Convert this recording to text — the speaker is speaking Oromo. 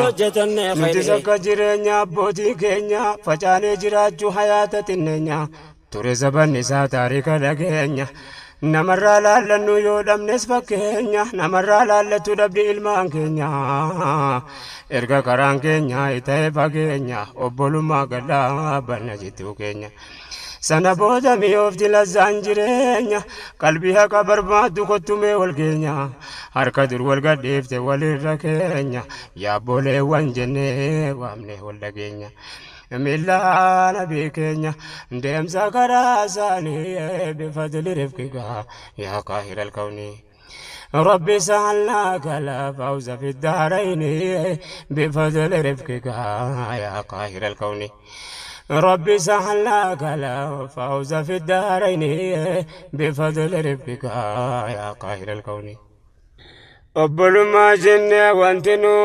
Nuti akka jireenya abbootii keenya facaanee jiraachuu hayaata xinneenya ture sabanni isaa taarika dhageenya namarraa laallannu yoo dhabnes fakkeenya namarraa laallatu dhabdi ilmaan keenya erga karaan keenya ita'e fageenya obbolummaa gadhaa banna jittuu keenya sana booda mi'oofti lazzaan jireenya qalbii haqa barbaaddu kottumee wal keenya harka dur wal gadhiifte walirra keenya yaabboleewwan jennee waamne wal dhageenya millaana beekenya deemsa karaa isaanii bifadli rifqigaa yaa qaahira alkawni ربي سألناك لا فوز في الدارين بفضل رفقك يا قاهر الكون ربي سألناك لا فوز في الدارين بفضل رفقك يا قاهر الكون أبل ما جنة وانتنو